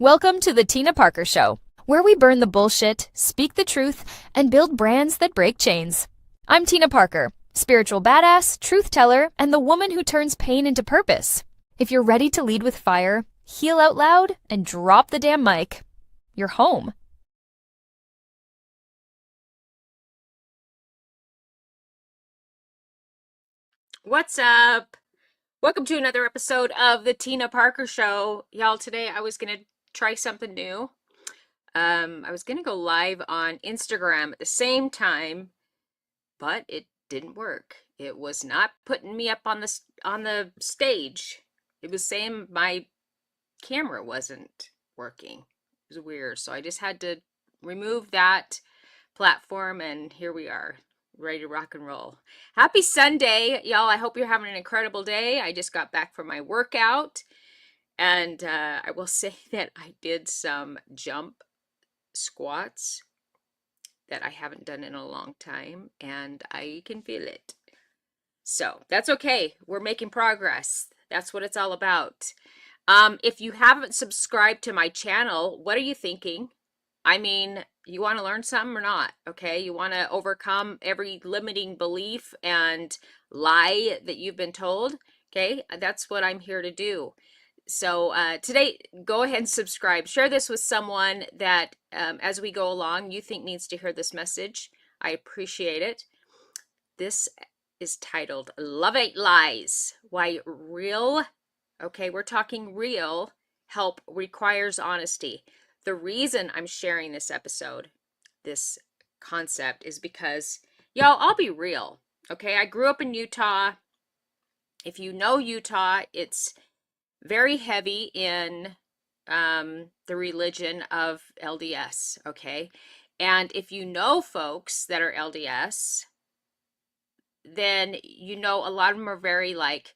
Welcome to the Tina Parker Show, where we burn the bullshit, speak the truth, and build brands that break chains. I'm Tina Parker, spiritual badass, truth teller, and the woman who turns pain into purpose. If you're ready to lead with fire, heal out loud, and drop the damn mic, you're home. What's up? Welcome to another episode of the Tina Parker Show. Y'all, today I was going to try something new. I was going to go live on Instagram at the same time, but it didn't work. It was not putting me up on the stage. It was saying my camera wasn't working. It was weird. So I just had to remove that platform, and here we are, ready to rock and roll. Happy Sunday, y'all. I hope you're having an incredible day. I just got back from my workout, and I will say that I did some jump squats that I haven't done in a long time, and I can feel it. So that's okay. We're making progress. That's what it's all about. If you haven't subscribed to my channel, what are you thinking? I mean, you want to learn something or not? Okay, you want to overcome every limiting belief and lie that you've been told? Okay, that's what I'm here to do. So today, go ahead and subscribe. Share this with someone that, as we go along, you think needs to hear this message. I appreciate it. This is titled Love Ain't Lies, Why Real, okay, we're talking real help requires honesty. The reason I'm sharing this episode, this concept, is because, y'all, I'll be real, okay? I grew up in Utah. If you know Utah, it's very heavy in the religion of LDS, okay? And if you know folks that are LDS, then you know a lot of them are very like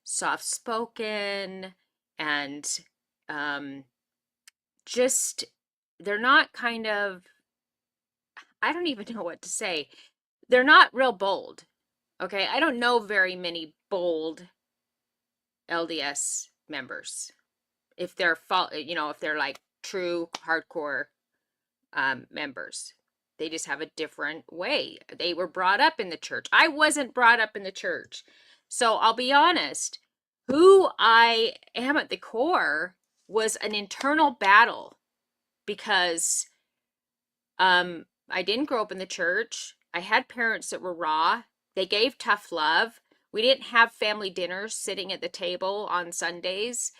soft-spoken and just they're not kind of, I don't even know what to say. They're not real bold. Okay, I don't know very many bold LDS members. If they're if they're like true hardcore members. They just have a different way. They were brought up in the church. I wasn't brought up in the church. So I'll be honest, who I am at the core was an internal battle because I didn't grow up in the church. I had parents that were raw. They gave tough love. We didn't have family dinners sitting at the table on Sundays,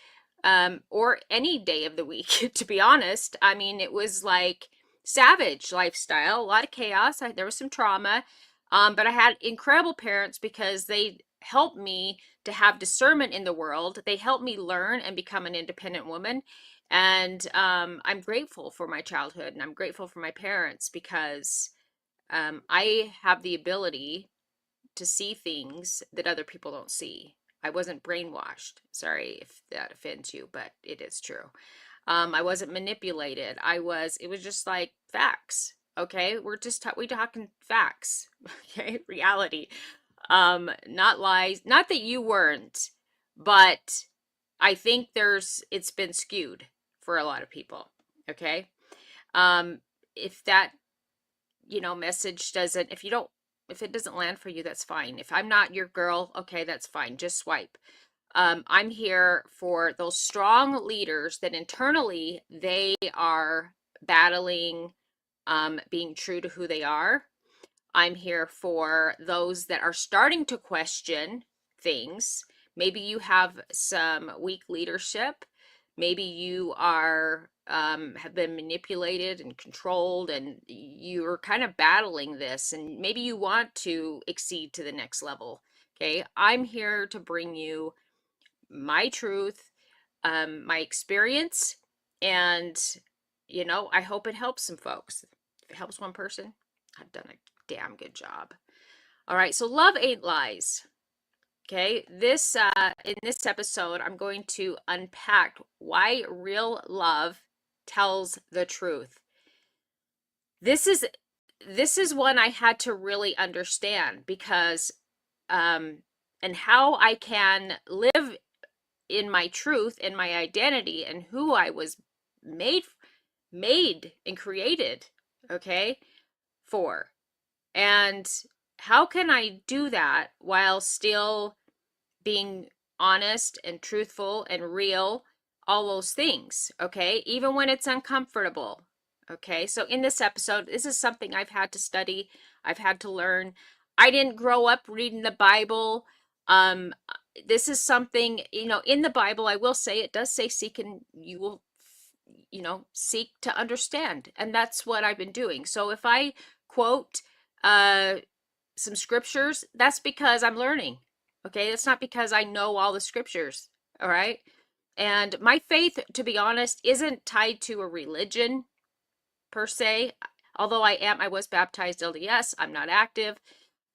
or any day of the week, to be honest. I mean, it was like savage lifestyle, a lot of chaos. There was some trauma, but I had incredible parents because they helped me to have discernment in the world. They helped me learn and become an independent woman. And I'm grateful for my childhood, and I'm grateful for my parents because I have the ability to see things that other people don't see. I wasn't brainwashed. Sorry if that offends you, but it is true. I wasn't manipulated. It was just like facts. Okay. We talking facts. Okay. Reality. Not lies. Not that you weren't, but I think it's been skewed for a lot of people. Okay. If that, message doesn't, if it doesn't land for you, that's fine. If I'm not your girl, okay, that's fine. Just swipe. I'm here for those strong leaders that internally they are battling, being true to who they are. I'm here for those that are starting to question things. Maybe you have some weak leadership. Maybe you are have been manipulated and controlled, and you're kind of battling this, and maybe you want to exceed to the next level. Okay, I'm here to bring you my truth, my experience, and I hope it helps some folks. If it helps one person, I've done a damn good job. All right, so love ain't lies. Okay, in this episode, I'm going to unpack why real love tells the truth. This is one I had to really understand because and how I can live in my truth and my identity and who I was made and created, okay, for. And how can I do that while still being honest and truthful and real, all those things, okay, even when it's uncomfortable. Okay, so in this episode, this is something I've had to study, I've had to learn. I didn't grow up reading the Bible. This is something, in the Bible, I will say, it does say seek and you will, seek to understand, and that's what I've been doing. So if I quote some scriptures, that's because I'm learning. Okay, it's not because I know all the scriptures. All right. And my faith, to be honest, isn't tied to a religion per se. Although I was baptized LDS, I'm not active.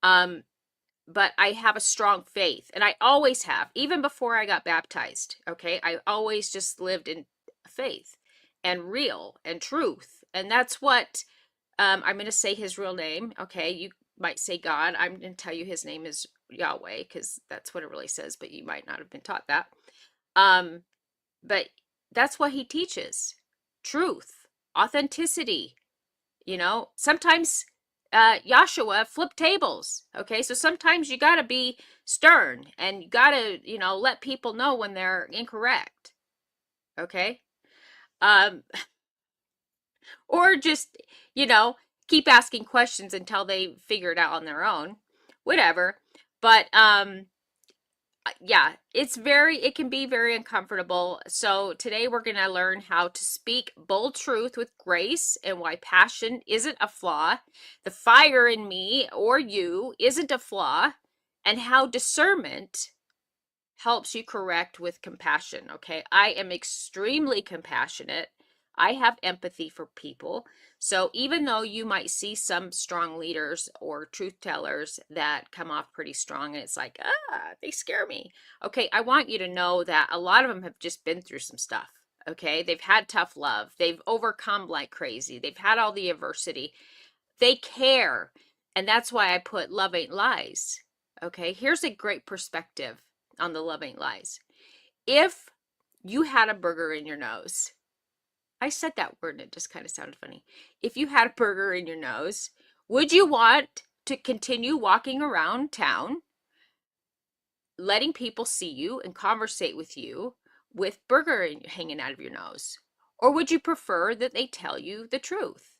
But I have a strong faith, and I always have, even before I got baptized. Okay, I always just lived in faith and real and truth. And that's what I'm going to say his real name. Okay, you might say God. I'm going to tell you his name is Yahweh, because that's what it really says, but you might not have been taught that. But that's what he teaches: truth, authenticity. Sometimes Yahshua flipped tables. Okay, so sometimes you got to be stern, and you got to, let people know when they're incorrect. Okay. Or just, keep asking questions until they figure it out on their own, whatever. But yeah, it can be very uncomfortable. So today we're going to learn how to speak bold truth with grace, and why passion isn't a flaw, the fire in me or you isn't a flaw, and how discernment helps you correct with compassion. Okay, I am extremely compassionate. I have empathy for people. So even though you might see some strong leaders or truth tellers that come off pretty strong, and it's like, they scare me. Okay, I want you to know that a lot of them have just been through some stuff. Okay, they've had tough love. They've overcome like crazy. They've had all the adversity. They care. And that's why I put love ain't lies. Okay, here's a great perspective on the love ain't lies. If you had a burger in your nose, I said that word and it just kind of sounded funny. If you had a burger in your nose, would you want to continue walking around town, letting people see you and conversate with you with burger hanging out of your nose? Or would you prefer that they tell you the truth?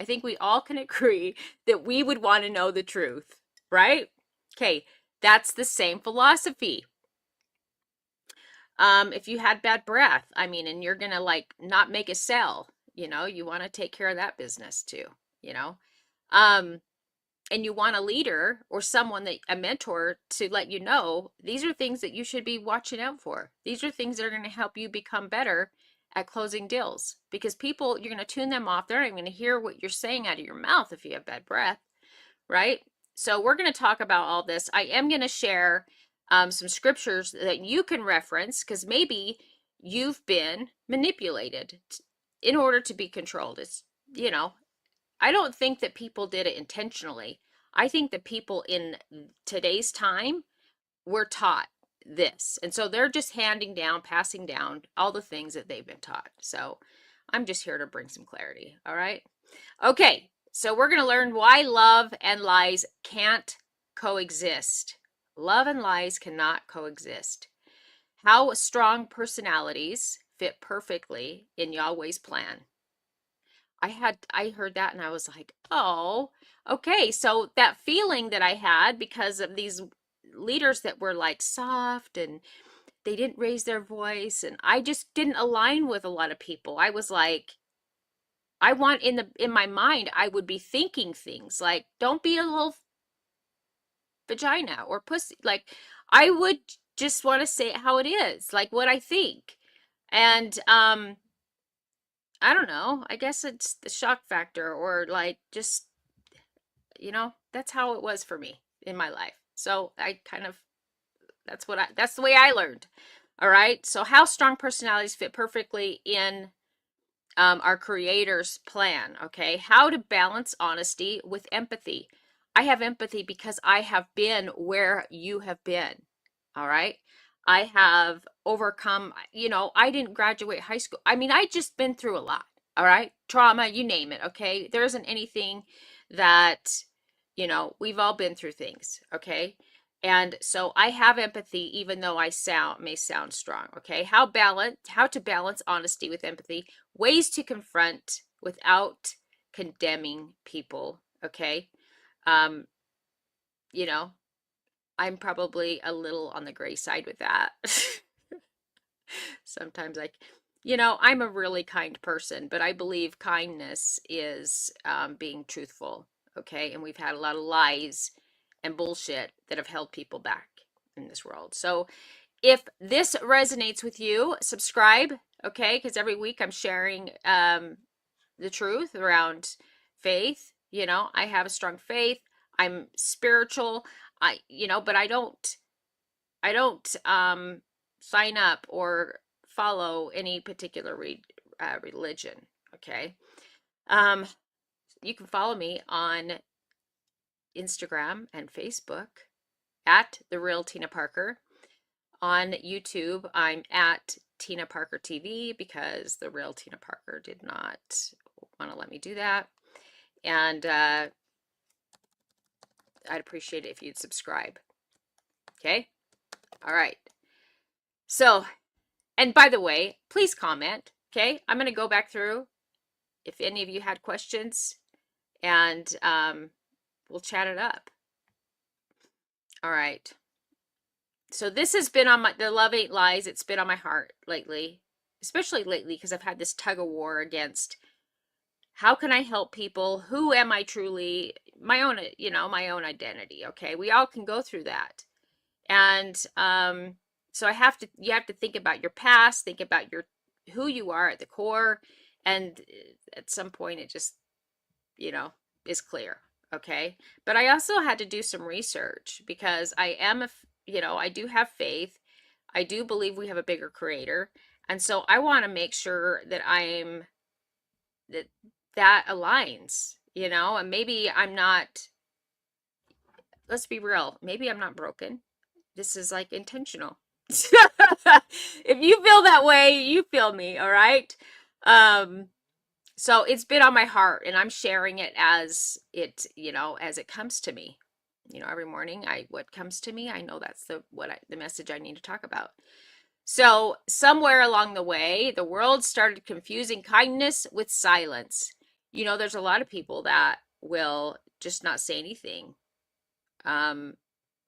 I think we all can agree that we would want to know the truth, right? Okay, that's the same philosophy. If you had bad breath, and you're gonna like not make a sale, you want to take care of that business too, and you want a leader or a mentor to let you know these are things that you should be watching out for. These are things that are going to help you become better at closing deals, because people, you're going to tune them off. They're not even going to hear what you're saying out of your mouth if you have bad breath, right? So we're going to talk about all this. I am going to share some scriptures that you can reference, because maybe you've been manipulated in order to be controlled. It's, I don't think that people did it intentionally. I think that people in today's time were taught this. And so they're just passing down all the things that they've been taught. So I'm just here to bring some clarity. All right. Okay. So we're going to learn why love and lies can't coexist. Love and lies cannot coexist. How strong personalities fit perfectly in Yahweh's plan. I heard that and I was like, oh, okay. So that feeling that I had because of these leaders that were like soft and they didn't raise their voice, and I just didn't align with a lot of people. I was like, in my mind, I would be thinking things like, don't be a little vagina or pussy. Like, I would just want to say it how it is, like what I think. And I don't know. I guess it's the shock factor, or like just, that's how it was for me in my life. So that's the way I learned. All right. So how strong personalities fit perfectly in our creator's plan. Okay. How to balance honesty with empathy. I have empathy because I have been where you have been. All right. I have overcome, I didn't graduate high school. I mean, I just been through a lot. All right. Trauma, you name it. Okay. There isn't anything that, we've all been through things. Okay. And so I have empathy, even though I may sound strong. Okay. How to balance honesty with empathy, ways to confront without condemning people. Okay. Um, you know, I'm probably a little on the gray side with that. Sometimes I'm a really kind person, but I believe kindness is being truthful. Okay. And we've had a lot of lies and bullshit that have held people back in this world. So if this resonates with you, subscribe. Okay. Because every week I'm sharing the truth around faith. I have a strong faith. I'm spiritual. But I don't sign up or follow any particular religion. Okay. Um, you can follow me on Instagram and Facebook at The Real Tina Parker. On YouTube, I'm at Tina Parker TV because The Real Tina Parker did not want to let me do that. And I'd appreciate it if you'd subscribe. Okay. All right. So, and by the way, please comment. Okay. I'm going to go back through if any of you had questions, and we'll chat it up. All right. So this has been on the Love Ain't Lies. It's been on my heart lately, especially lately, because I've had this tug of war against how can I help people? Who am I truly? My own, my own identity. Okay. We all can go through that. And so you have to think about your past, think about who you are at the core. And at some point it just, is clear. Okay. But I also had to do some research because I do have faith. I do believe we have a bigger creator. And so I want to make sure that that aligns, and maybe I'm not, let's be real, maybe I'm not broken. This is like intentional. If you feel that way, you feel me, all right? So it's been on my heart and I'm sharing it as it comes to me. Every morning what comes to me, I know that's the message I need to talk about. So somewhere along the way, the world started confusing kindness with silence. There's a lot of people that will just not say anything.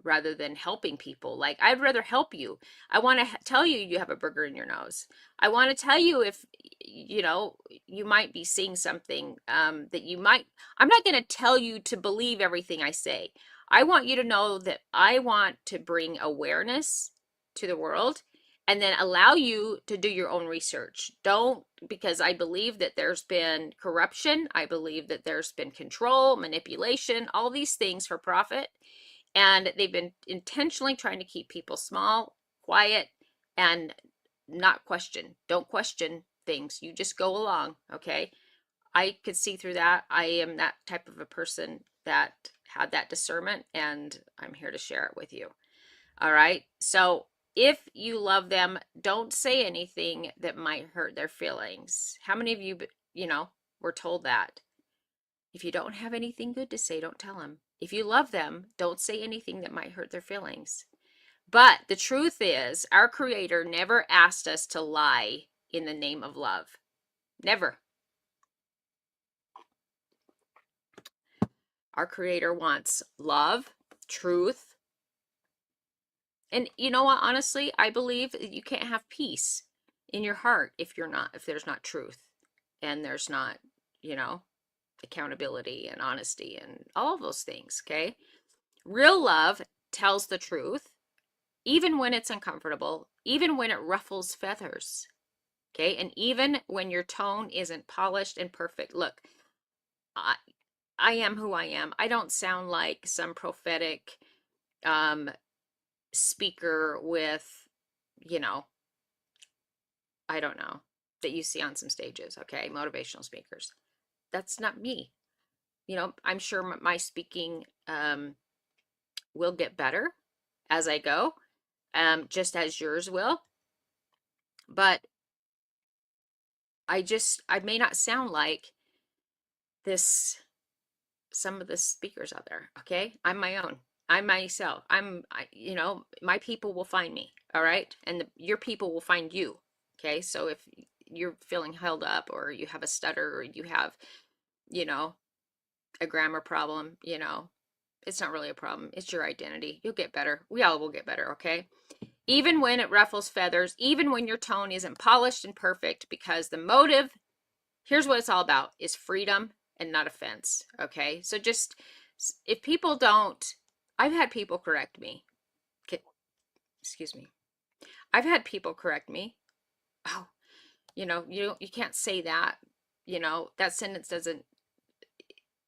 Rather than helping people. Like, I'd rather help you. I want to tell you you have a burger in your nose. I want to tell you if, you might be seeing something that you might. I'm not going to tell you to believe everything I say. I want you to know that I want to bring awareness to the world and then allow you to do your own research. Don't, because I believe that there's been corruption. I believe that there's been control, manipulation, all these things for profit. And they've been intentionally trying to keep people small, quiet, and not question. Don't question things. You just go along, okay? I could see through that. I am that type of a person that had that discernment, and I'm here to share it with you. All right? So if you love them, don't say anything that might hurt their feelings. How many of you, were told that? If you don't have anything good to say, don't tell them. If you love them, don't say anything that might hurt their feelings. But the truth is, our Creator never asked us to lie in the name of love. Never. Our Creator wants love, truth. And you know what? Honestly, I believe you can't have peace in your heart if there's not truth and there's not, accountability and honesty and all of those things. Okay. Real love tells the truth, even when it's uncomfortable, even when it ruffles feathers. Okay. And even when your tone isn't polished and perfect. Look, I am who I am. I don't sound like some prophetic speaker with, I don't know, that you see on some stages. Okay. Motivational speakers. That's not me. I'm sure my speaking will get better as I go. just as yours will. But I may not sound like this, some of the speakers out there. Okay. I'm my own. I'm myself. My people will find me. All right. And your people will find you. Okay. So if you're feeling held up, or you have a stutter, or you have, you know, a grammar problem, it's not really a problem. It's your identity. You'll get better. We all will get better. Okay. Even when it ruffles feathers, even when your tone isn't polished and perfect, because the motive, here's what it's all about, is freedom and not offense. Okay. So just, if people don't, I've had people correct me. Excuse me. I've had people correct me. Oh, you can't say that. That sentence isn't,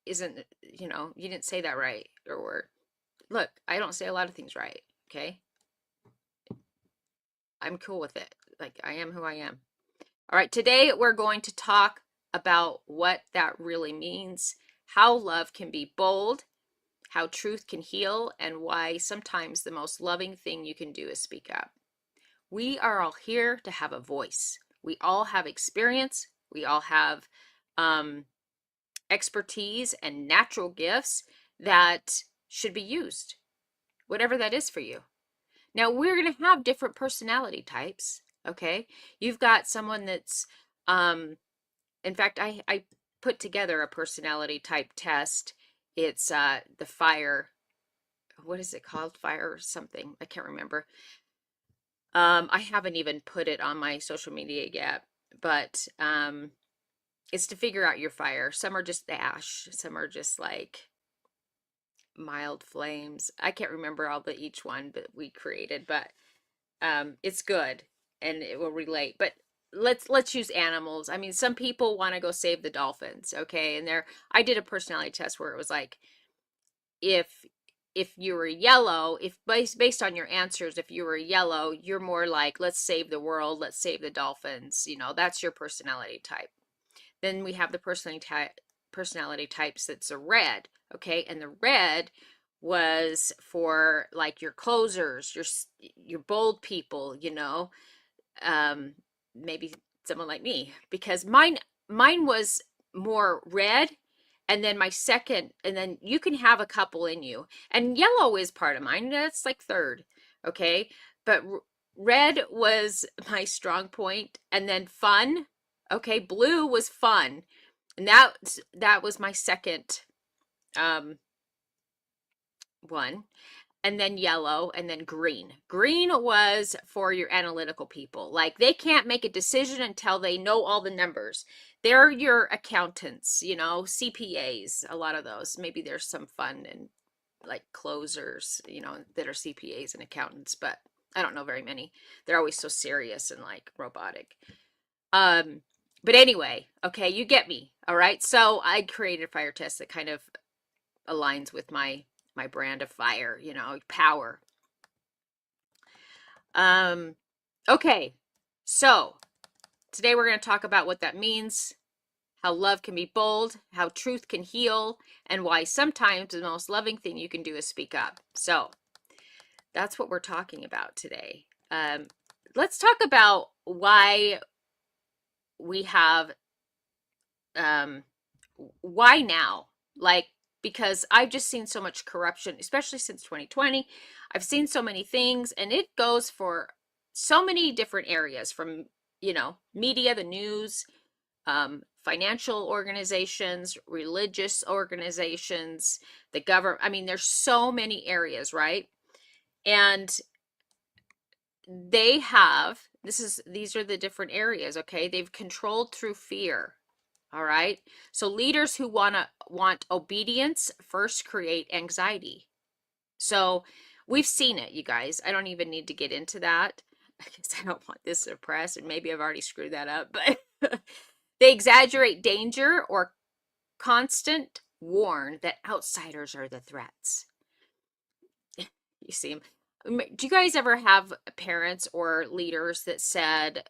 you didn't say that right, or look, I don't say a lot of things right. Okay. I'm cool with it. Like, I am who I am. All right. Today we're going to talk about what that really means, how love can be bold, how truth can heal, and why sometimes the most loving thing you can do is speak up. We are all here to have a voice. We all have experience. We all have expertise and natural gifts that should be used, whatever that is for you. Now, we're going to have different personality types. Okay. You've got someone that's, in fact, I put together a personality type test. It's the fire. What is it called? Fire or something. I can't remember. I haven't even put it on my social media yet, but it's to figure out your fire. Some are just ash. Some are just like mild flames. I can't remember all the each one that we created, but it's good and it will relate. But let's use animals. I mean, some people want to go save the dolphins, okay? And I did a personality test where it was like, if you were yellow, if based on your answers, if you were yellow, you're more like, let's save the world, let's save the dolphins. That's your personality type. Then we have the personality types that's a red, okay? And the red was for like your closers, your bold people, maybe someone like me, because mine was more red, and then my second, and then you can have a couple in you, and yellow is part of mine, that's like third. Okay. But red was my strong point, and then fun. Okay. Blue was fun, and that was my second one. And then yellow, and then green. Green was for your analytical people. Like, they can't make a decision until they know all the numbers. They're your accountants, CPAs, a lot of those. Maybe there's some fun and like closers, that are CPAs and accountants, but I don't know very many. They're always so serious and like robotic. But anyway, okay, you get me. All right. So I created a fire test that kind of aligns with my brand of fire, power. Okay, so today we're going to talk about what that means, how love can be bold, how truth can heal, and why sometimes the most loving thing you can do is speak up. So that's what we're talking about today. Let's talk about why we have, why now? Like, because I've just seen so much corruption, especially since 2020. I've seen so many things, and it goes for so many different areas, from, media, the news, financial organizations, religious organizations, the government. I mean, there's so many areas, right? And these are the different areas, okay? They've controlled through fear. All right. So leaders who want obedience first create anxiety. So we've seen it, you guys. I don't even need to get into that because I don't want this to press, and maybe I've already screwed that up, but they exaggerate danger or constant warn that outsiders are the threats. You see them. Do you guys ever have parents or leaders that said,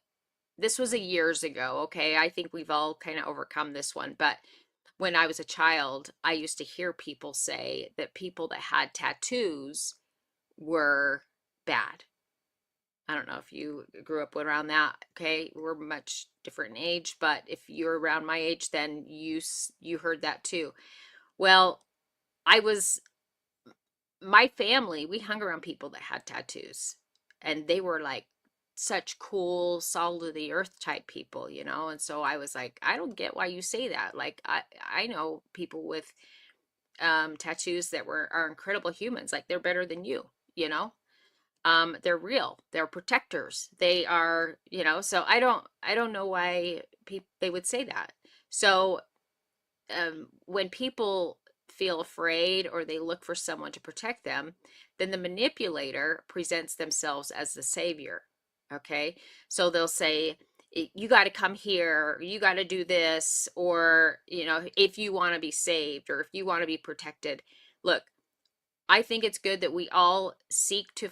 this was years ago, okay? I think we've all kind of overcome this one, but when I was a child, I used to hear people say that people that had tattoos were bad. I don't know if you grew up around that. Okay, we're much different in age, but if you're around my age, then you heard that too. Well, I was my family, we hung around people that had tattoos, and they were like such cool, solid of the earth type people, you know. And so I was like, I don't get why you say that. Like I know people with tattoos that are incredible humans. Like they're better than you, you know. They're real. They're protectors. They are, you know. So I don't know why people they would say that. So when people feel afraid or they look for someone to protect them, then the manipulator presents themselves as the savior. Okay. So they'll say, you got to come here, you got to do this, or, you know, if you want to be saved or if you want to be protected. Look, I think it's good that we all seek to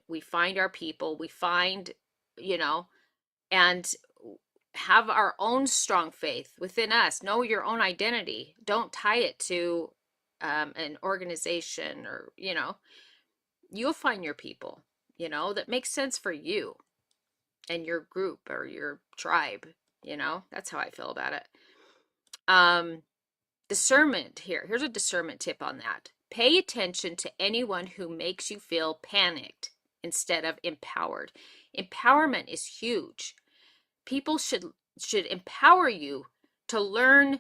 we find our people, we find, you know, and have our own strong faith within us. Know your own identity. Don't tie it to an organization or, you know, you'll find your people, you know, that makes sense for you and your group or your tribe, you know. That's how I feel about it. Discernment here. Here's a discernment tip on that. Pay attention to anyone who makes you feel panicked instead of empowered. Empowerment is huge. People should empower you to learn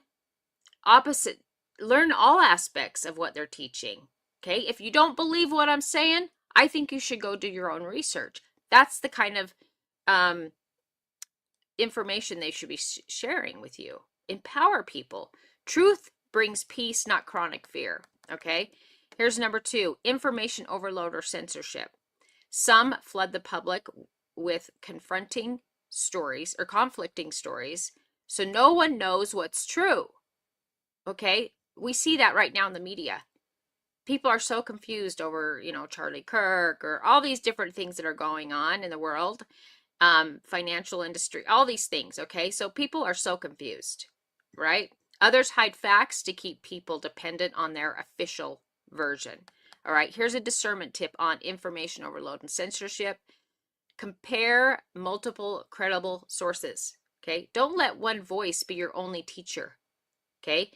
all aspects of what they're teaching. Okay? If you don't believe what I'm saying, I think you should go do your own research. That's the kind of information they should be sharing with you. Empower people. Truth brings peace, not chronic fear. Okay? Here's number 2, information overload or censorship. Some flood the public with confronting stories or conflicting stories, so no one knows what's true. Okay? We see that right now in the media. People are so confused over, you know, Charlie Kirk or all these different things that are going on in the world, financial industry, all these things. Okay? So people are so confused, right? Others hide facts to keep people dependent on their official version. All right, here's a discernment tip on information overload and censorship. Compare multiple credible sources. Okay, don't let one voice be your only teacher. Okay,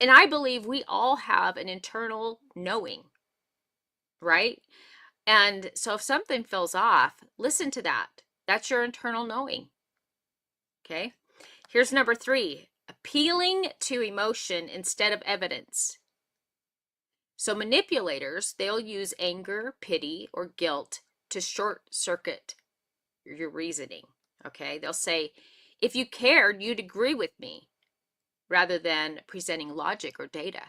and I believe we all have an internal knowing, right? And so if something feels off, listen to that. That's your internal knowing. Okay, here's number 3, appealing to emotion instead of evidence. So manipulators, they'll use anger, pity, or guilt to short circuit your reasoning. Okay, they'll say, if you cared, you'd agree with me, rather than presenting logic or data.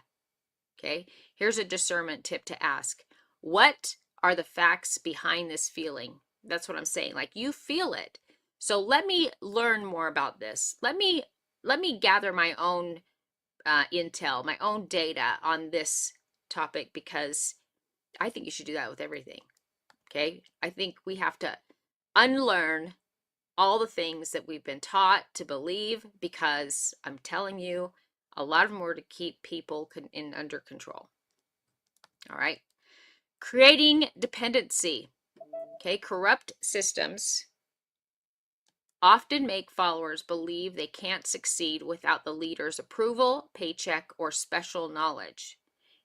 Okay, here's a discernment tip to ask. What are the facts behind this feeling? That's what I'm saying. Like, you feel it. So let me learn more about this. Let me gather my own intel, my own data on this topic, because I think you should do that with everything. Okay, I think we have to unlearn all the things that we've been taught to believe, because I'm telling you, a lot of them were to keep people under control. All right, creating dependency. Okay, corrupt systems often make followers believe they can't succeed without the leader's approval, paycheck, or special knowledge.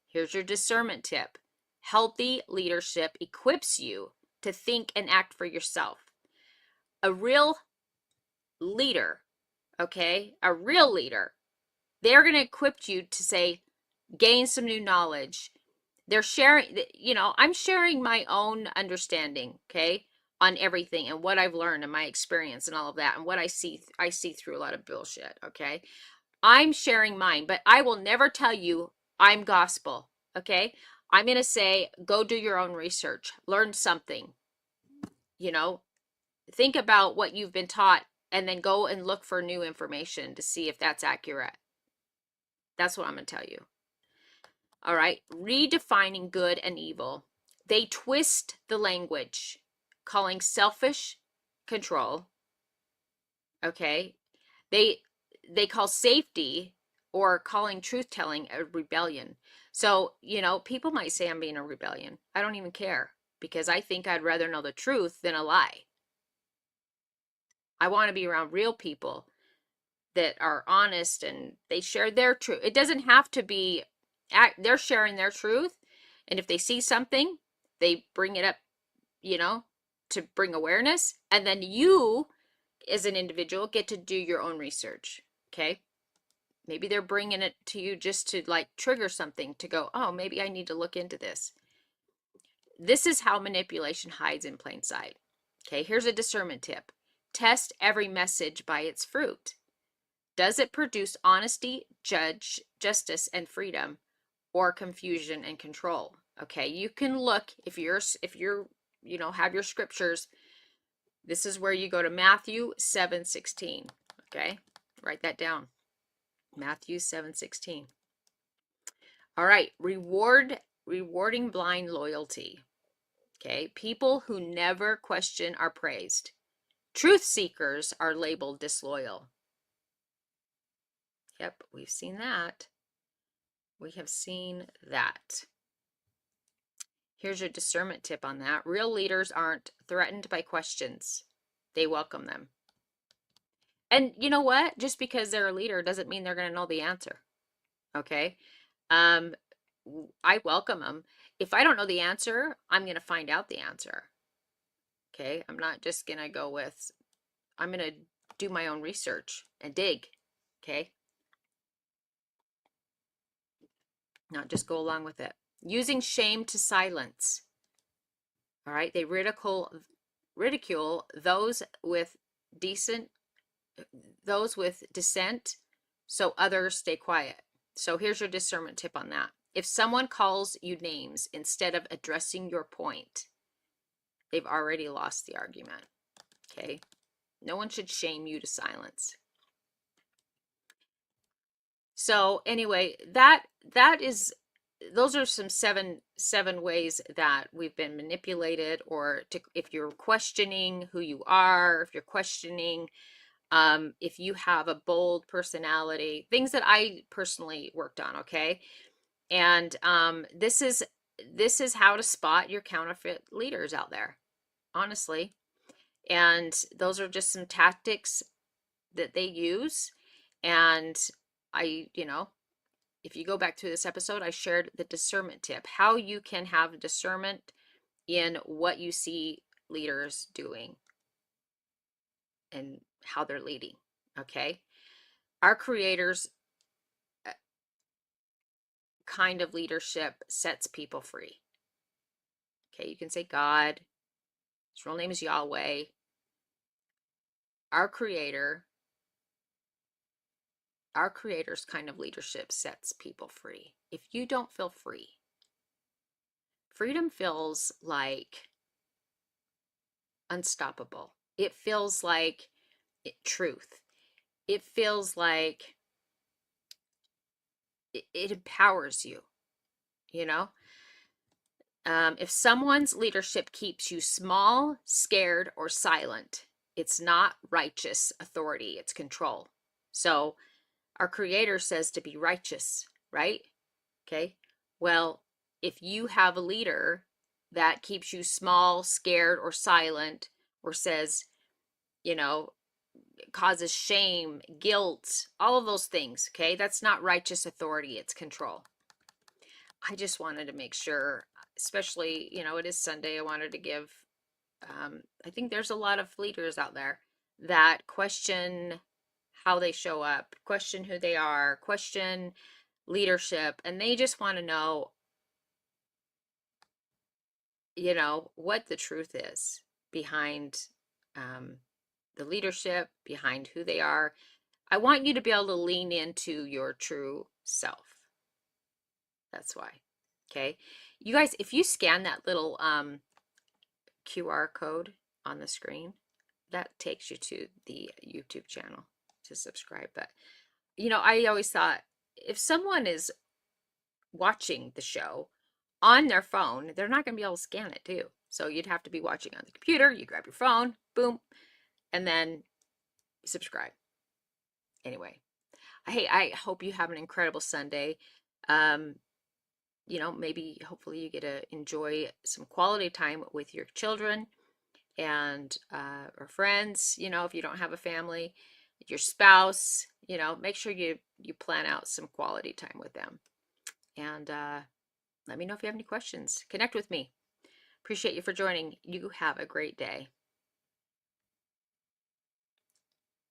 Here's your discernment tip. Healthy leadership equips you to think and act for yourself. A real leader, okay, a real leader, they're going to equip you to say, gain some new knowledge. They're sharing, you know, I'm sharing my own understanding, okay, on everything and what I've learned and my experience and all of that and what I see through a lot of bullshit, okay? I'm sharing mine, but I will never tell you I'm gospel, okay? I'm going to say, go do your own research, learn something, you know, think about what you've been taught, and then go and look for new information to see if that's accurate. That's what I'm going to tell you. All right, redefining good and evil. They twist the language, calling selfish control. Okay, they call safety or calling truth telling a rebellion. So, you know, people might say I'm being a rebellion. I don't even care, because I think I'd rather know the truth than a lie. I want to be around real people that are honest and they share their truth. It doesn't have to be, they're sharing their truth. And if they see something, they bring it up, you know, to bring awareness. And then you, as an individual, get to do your own research. Okay. Maybe they're bringing it to you just to like trigger something to go, oh, maybe I need to look into this. This is how manipulation hides in plain sight. Okay. Here's a discernment tip. Test every message by its fruit. Does it produce honesty, justice, and freedom, or confusion and control? Okay, you can look if you're have your scriptures. This is where you go to Matthew 7:16. Okay, write that down. Matthew 7:16. All right, rewarding blind loyalty. Okay, people who never question are praised. Truth seekers are labeled disloyal. Yep, we've seen that. We have seen that. Here's your discernment tip on that. Real leaders aren't threatened by questions. They welcome them. And you know what? Just because they're a leader doesn't mean they're going to know the answer. Okay? I welcome them. If I don't know the answer, I'm going to find out the answer. Okay? I'm not just going to go with, I'm going to do my own research and dig. Okay? Not just go along with it. Using shame to silence. All right, they ridicule those with dissent, so others stay quiet. So here's your discernment tip on that. If someone calls you names instead of addressing your point, they've already lost the argument. Okay? No one should shame you to silence. So anyway, those are some seven ways that we've been manipulated, or if you're questioning who you are, if you're questioning if you have a bold personality, things that I personally worked on. Okay. And this is how to spot your counterfeit leaders out there, honestly. And those are just some tactics that they use. And if you go back to this episode, I shared the discernment tip, how you can have discernment in what you see leaders doing and how they're leading. Okay. Our Creator's kind of leadership sets people free. Okay. You can say God, his real name is Yahweh. Our Creator's kind of leadership sets people free. If you don't feel free, freedom feels like unstoppable. It feels like truth. It feels like it empowers you, you know? If someone's leadership keeps you small, scared, or silent, it's not righteous authority, it's control. So our Creator says to be righteous, right? Okay. Well, if you have a leader that keeps you small, scared, or silent, or says, causes shame, guilt, all of those things, okay? That's not righteous authority, it's control. I just wanted to make sure, especially, it is Sunday, I wanted to give, I think there's a lot of leaders out there that question how they show up, question who they are, question leadership, and they just want to know, what the truth is behind the leadership, behind who they are. I want you to be able to lean into your true self. That's why. Okay. You guys, if you scan that little QR code on the screen, that takes you to the YouTube channel to subscribe. But, I always thought if someone is watching the show on their phone, they're not going to be able to scan it too. So you'd have to be watching on the computer. You grab your phone, boom, and then subscribe. Anyway, hey, I hope you have an incredible Sunday. maybe hopefully you get to enjoy some quality time with your children and or friends, if you don't have a family, your spouse, make sure you plan out some quality time with them. And let me know if you have any questions. Connect with me. Appreciate you for joining. You have a great day.